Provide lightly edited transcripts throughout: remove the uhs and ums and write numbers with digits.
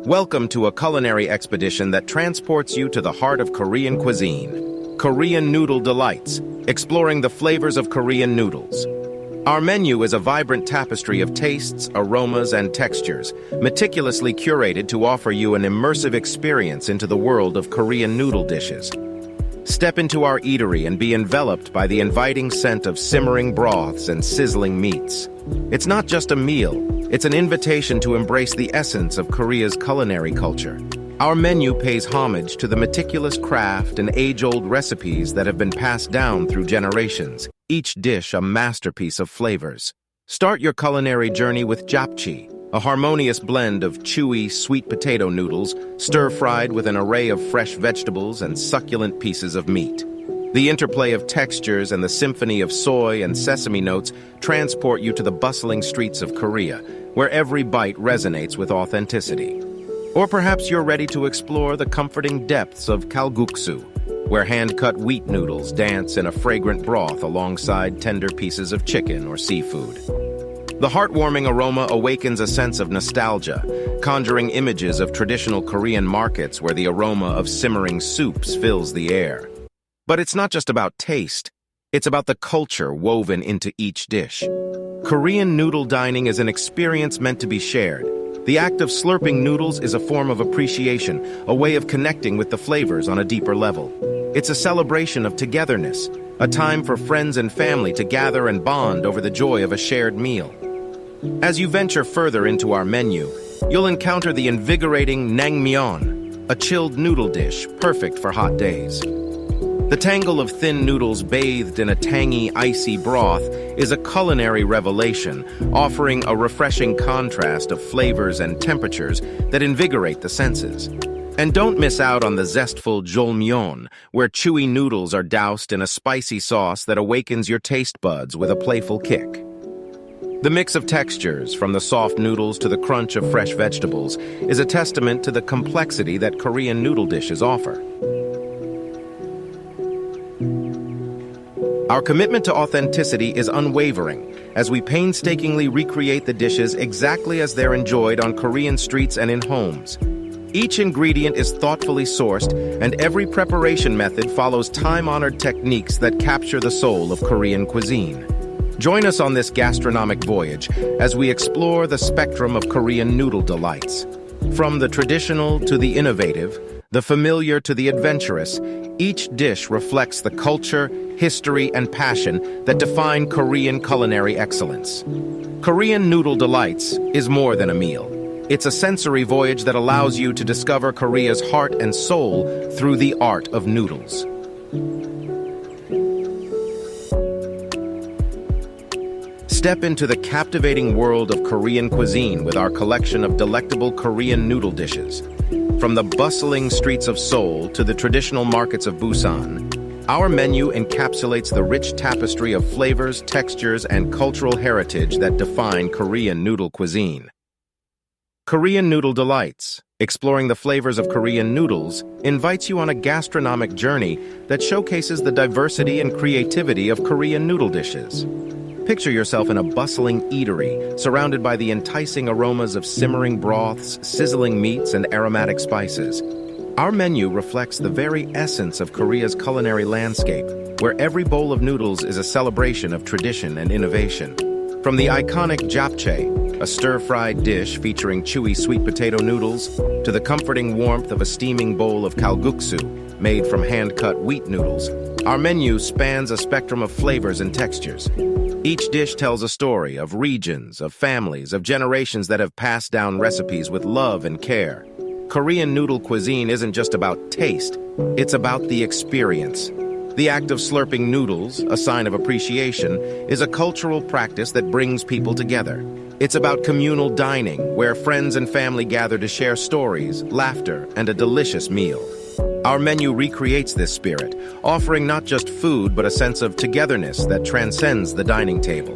Welcome to a culinary expedition that transports you to the heart of Korean cuisine. Korean Noodle Delights, exploring the flavors of Korean noodles. Our menu is a vibrant tapestry of tastes, aromas, and textures, meticulously curated to offer you an immersive experience into the world of Korean noodle dishes. Step into our eatery and be enveloped by the inviting scent of simmering broths and sizzling meats. It's not just a meal, it's an invitation to embrace the essence of Korea's culinary culture. Our menu pays homage to the meticulous craft and age-old recipes that have been passed down through generations, each dish a masterpiece of flavors. Start your culinary journey with japchae, a harmonious blend of chewy, sweet potato noodles, stir-fried with an array of fresh vegetables and succulent pieces of meat. The interplay of textures and the symphony of soy and sesame notes transport you to the bustling streets of Korea, where every bite resonates with authenticity. Or perhaps you're ready to explore the comforting depths of kalguksu, where hand-cut wheat noodles dance in a fragrant broth alongside tender pieces of chicken or seafood. The heartwarming aroma awakens a sense of nostalgia, conjuring images of traditional Korean markets where the aroma of simmering soups fills the air. But it's not just about taste, it's about the culture woven into each dish. Korean noodle dining is an experience meant to be shared. The act of slurping noodles is a form of appreciation, a way of connecting with the flavors on a deeper level. It's a celebration of togetherness, a time for friends and family to gather and bond over the joy of a shared meal. As you venture further into our menu, you'll encounter the invigorating naengmyeon, a chilled noodle dish perfect for hot days. The tangle of thin noodles bathed in a tangy, icy broth is a culinary revelation, offering a refreshing contrast of flavors and temperatures that invigorate the senses. And don't miss out on the zestful jjolmyeon, where chewy noodles are doused in a spicy sauce that awakens your taste buds with a playful kick. The mix of textures, from the soft noodles to the crunch of fresh vegetables, is a testament to the complexity that Korean noodle dishes offer. Our commitment to authenticity is unwavering, as we painstakingly recreate the dishes exactly as they're enjoyed on Korean streets and in homes. Each ingredient is thoughtfully sourced, and every preparation method follows time-honored techniques that capture the soul of Korean cuisine. Join us on this gastronomic voyage as we explore the spectrum of Korean noodle delights. From the traditional to the innovative, the familiar to the adventurous, each dish reflects the culture, history, and passion that define Korean culinary excellence. Korean Noodle Delights is more than a meal. It's a sensory voyage that allows you to discover Korea's heart and soul through the art of noodles. Step into the captivating world of Korean cuisine with our collection of delectable Korean noodle dishes. From the bustling streets of Seoul to the traditional markets of Busan, our menu encapsulates the rich tapestry of flavors, textures, and cultural heritage that define Korean noodle cuisine. Korean Noodle Delights, exploring the flavors of Korean noodles, invites you on a gastronomic journey that showcases the diversity and creativity of Korean noodle dishes. Picture yourself in a bustling eatery, surrounded by the enticing aromas of simmering broths, sizzling meats, and aromatic spices. Our menu reflects the very essence of Korea's culinary landscape, where every bowl of noodles is a celebration of tradition and innovation. From the iconic japchae, a stir-fried dish featuring chewy sweet potato noodles, to the comforting warmth of a steaming bowl of kalguksu, made from hand-cut wheat noodles, our menu spans a spectrum of flavors and textures. Each dish tells a story of regions, of families, of generations that have passed down recipes with love and care. Korean noodle cuisine isn't just about taste, it's about the experience. The act of slurping noodles, a sign of appreciation, is a cultural practice that brings people together. It's about communal dining, where friends and family gather to share stories, laughter, and a delicious meal. Our menu recreates this spirit, offering not just food but a sense of togetherness that transcends the dining table.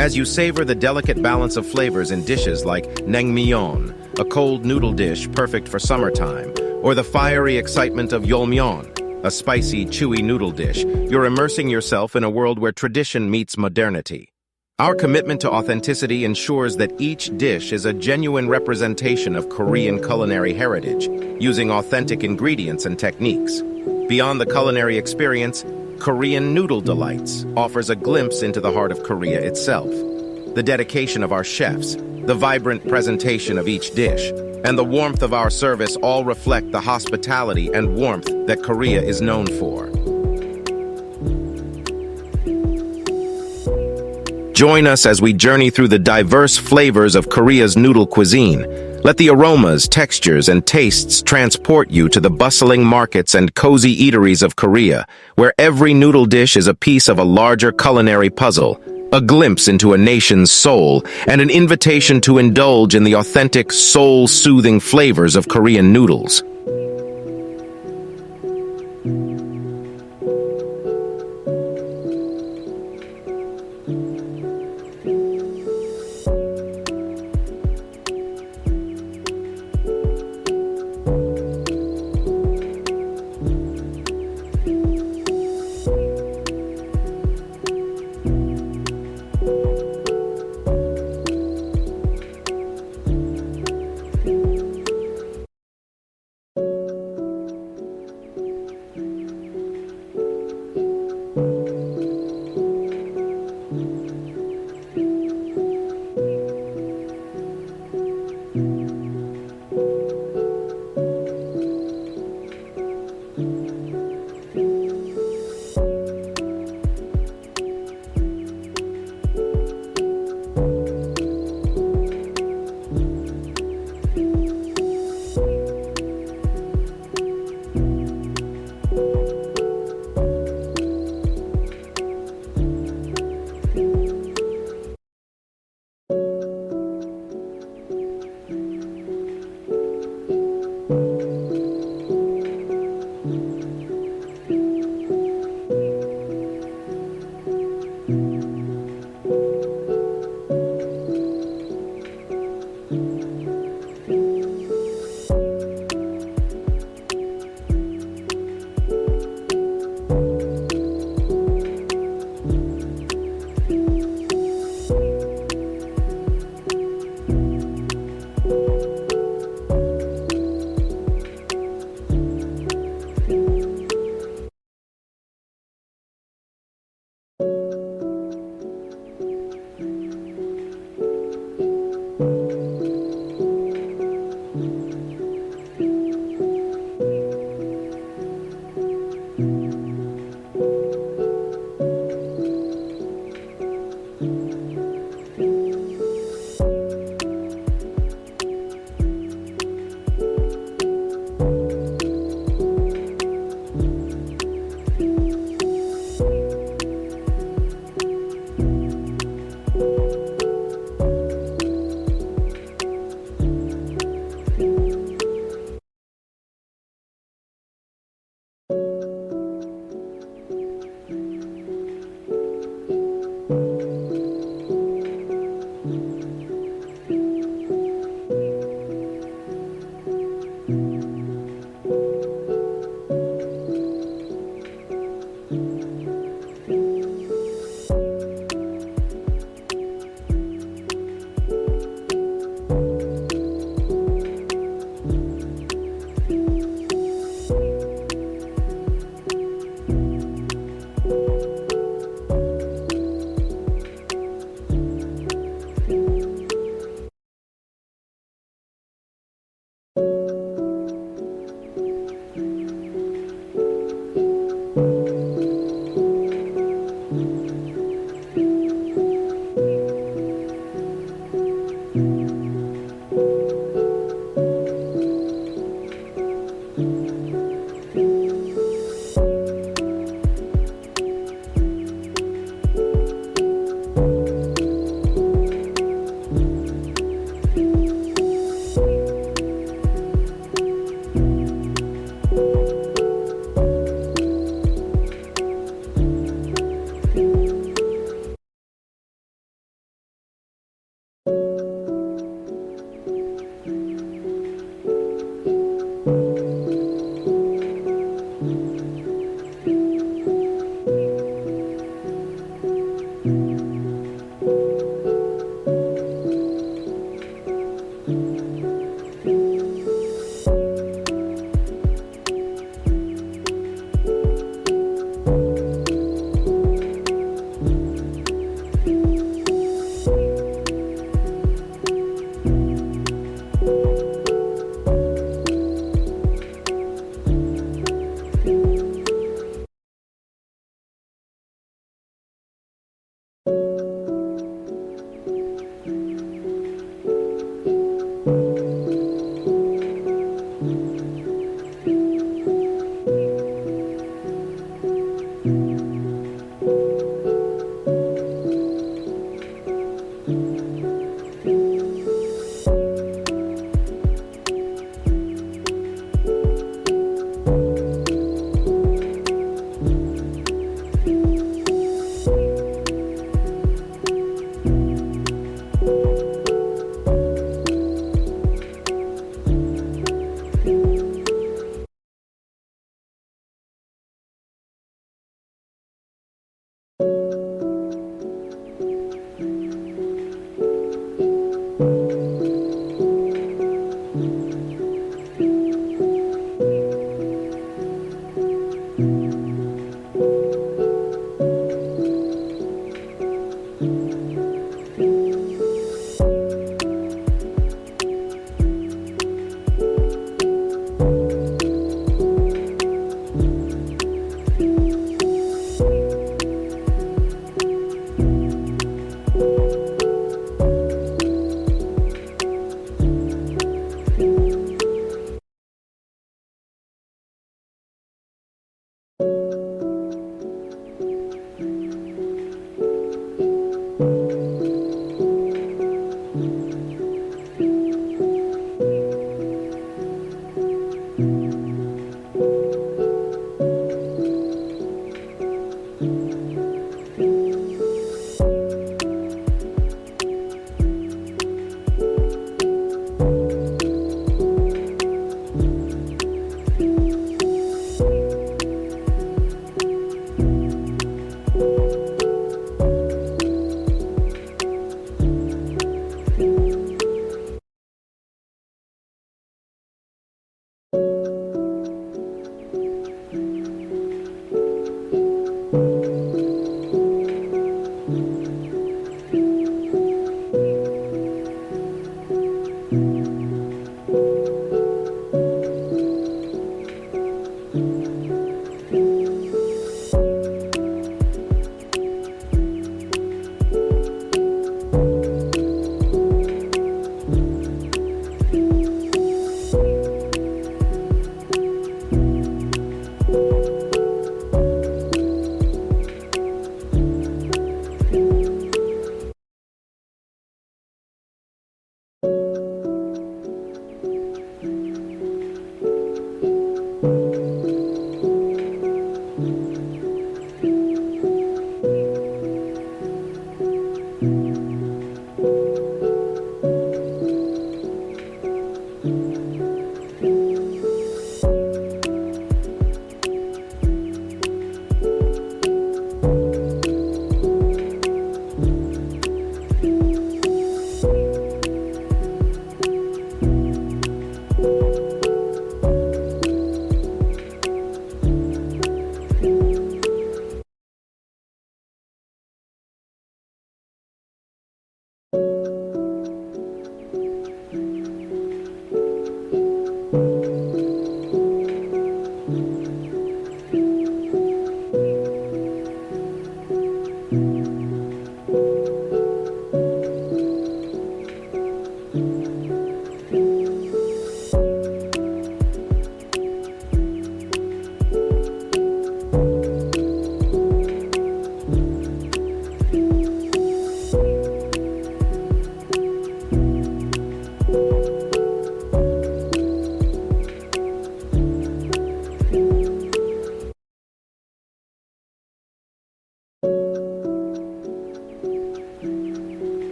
As you savor the delicate balance of flavors in dishes like naengmyeon, a cold noodle dish perfect for summertime, or the fiery excitement of jjolmyeon, a spicy, chewy noodle dish, you're immersing yourself in a world where tradition meets modernity. Our commitment to authenticity ensures that each dish is a genuine representation of Korean culinary heritage, using authentic ingredients and techniques. Beyond the culinary experience, Korean Noodle Delights offers a glimpse into the heart of Korea itself. The dedication of our chefs, the vibrant presentation of each dish, and the warmth of our service all reflect the hospitality and warmth that Korea is known for. Join us as we journey through the diverse flavors of Korea's noodle cuisine. Let the aromas, textures, and tastes transport you to the bustling markets and cozy eateries of Korea, where every noodle dish is a piece of a larger culinary puzzle, a glimpse into a nation's soul, and an invitation to indulge in the authentic, soul-soothing flavors of Korean noodles.